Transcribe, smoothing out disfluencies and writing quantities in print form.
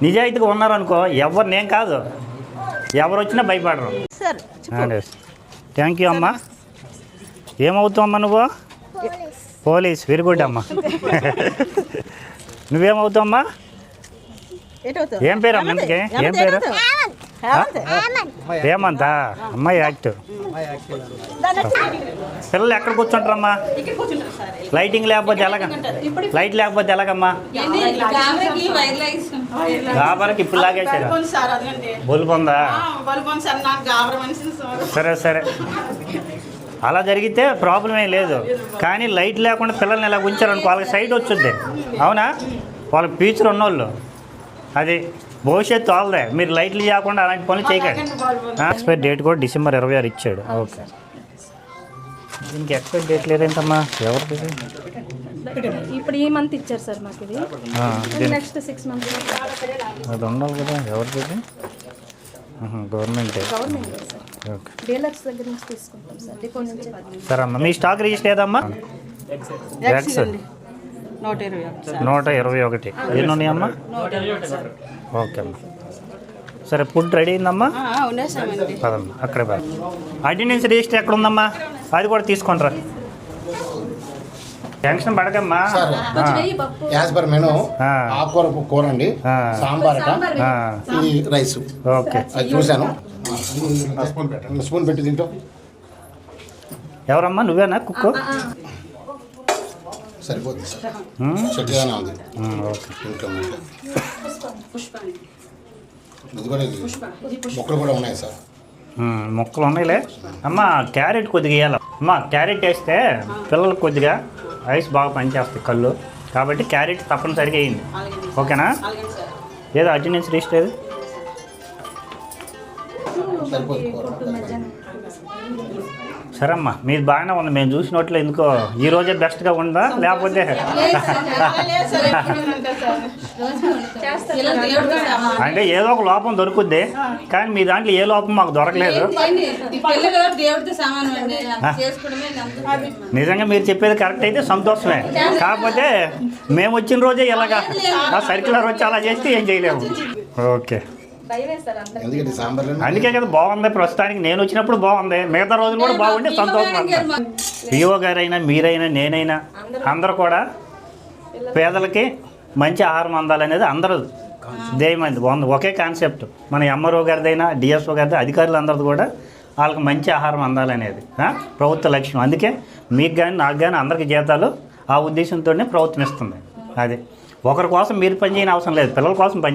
నిజాయితీగా ఉన్నారనుకో ఎవరు నేను కాదు ఎవరు వచ్చినా భయపడరు. థ్యాంక్ యూ అమ్మా. ఏమవుతావు అమ్మా నువ్వు? పోలీస్. వెరీ గుడ్ అమ్మా. నువ్వేమవుతావు అమ్మా? ఏం పేరు అమ్మ ఇంతకీ? ఏం పేరు? ఏమంతా అమ్మాయి యాక్టివ్. పిల్లలు ఎక్కడ కూర్చుంటారమ్మా? లైటింగ్ లేకపోతే ఎలాగ? లైట్ లేకపోతే ఎలాగమ్మా? గాబరకి ఇప్పుడు లాగేసారా? బొలుపు ఉందా? సరే సరే, అలా జరిగితే ప్రాబ్లం ఏం లేదు. కానీ లైట్ లేకుండా పిల్లల్ని ఇలా ఉంచారనుకో వాళ్ళకి సైట్ వచ్చుద్ది. అవునా? వాళ్ళకి ఫ్యూచర్ ఉన్నోళ్ళు. అది భవిష్యత్తు వాళ్ళదే. మీరు లైట్లు చేయకుండా అలాంటి పనులు చేయకండి. ఎక్స్పైర్ డేట్ కూడా December 26 ఇచ్చాడు. ఓకే, దీనికి ఎక్స్పైర్ డేట్ లేదేంటమ్మా? ఎవరిది? ఇప్పుడు ఈ మంత్ ఇచ్చారు సార్ మాకు. ఇది నెక్స్ట్ 6 మంత్స్ అది ఉండాలి కదా. ఎవరిది? గవర్నమెంట్. ఓకే, డీలక్స్ దగ్గర నుంచి తీసుకుంటాం సార్. డిపో నుంచి. సరే అమ్మా, మీ స్టాక్ రిజిస్టర్ ఏదమ్మా? ఎక్స్ 121. ఎన్ని ఉన్నాయమ్మా? ఓకే అమ్మా. సరే, ఫుడ్ రెడీ అయిందమ్మా? పదమ్మా, అక్కడే పద. అటెండెన్స్ రిజిస్టర్ ఎక్కడ ఉందమ్మా? అది కూడా తీసుకుంటారా? టెన్షన్ పడకమ్మా. యాజ్ పర్ మెనూ ఆకుకూర కూర అండి, సాంబార్ ఇది రైస్. ఓకే, అది చూశాను. స్పూన్ పెట్టి తింటాం. ఎవరమ్మా? నువ్వేనా కుక్కు? సరిపోతుంది సార్, చెట్టుగానే ఉంది. ఓకే, మొక్కలు కూడా ఉన్నాయి సార్. మొక్కలు ఉన్నాయిలే అమ్మా. క్యారెట్ కొద్దిగా వేయాలి అమ్మా. క్యారెట్ వేస్తే పిల్లలకు కొద్దిగా ఐస్ బాగా పనిచేస్తాయి కళ్ళు. కాబట్టి క్యారెట్ తప్పనిసరిగా వేయండి. ఓకేనా? ఏదో అటెండెన్స్ రిజిస్టర్ ఏది? సరే అమ్మా, మీది బాగానే ఉంది. మేము చూసినట్లు ఎందుకో ఈ రోజే బెస్ట్గా ఉందా లేకపోతే? అంటే ఏదో ఒక లోపం దొరుకుద్ది, కానీ మీ దాంట్లో ఏ లోపం మాకు దొరకలేదు. నిజంగా మీరు చెప్పేది కరెక్ట్ అయితే సంతోషమే. కాకపోతే మేము వచ్చిన రోజే ఇలాగా సర్క్యులర్ వచ్చి అలా చేస్తే ఏం చేయలేము. ఓకే, అందుకే కదా బాగుంది. ప్రస్తుతానికి నేను వచ్చినప్పుడు బాగుంది, మిగతా రోజులు కూడా బాగుంటే సంతోషం అంట. పిఓ గారైనా మీరైనా నేనైనా అందరూ కూడా పేదలకి మంచి ఆహారం అందాలనేది అందరూ ధ్యేయమైంది. బాగుంది, ఒకే కాన్సెప్ట్. మన ఎంఆర్ఓ గారిదైనా డిఎస్ఓ గారిది అధికారులు అందరిది కూడా వాళ్ళకి మంచి ఆహారం అందాలనేది ప్రభుత్వ లక్ష్యం. అందుకే మీకు కానీ నాకు కానీ అందరికీ జీతాలు ఆ ఉద్దేశంతోనే ప్రభుత్వం ఇస్తుంది. అది ఒకరి కోసం మీరు పనిచేయని అవసరం లేదు, పిల్లల కోసం పని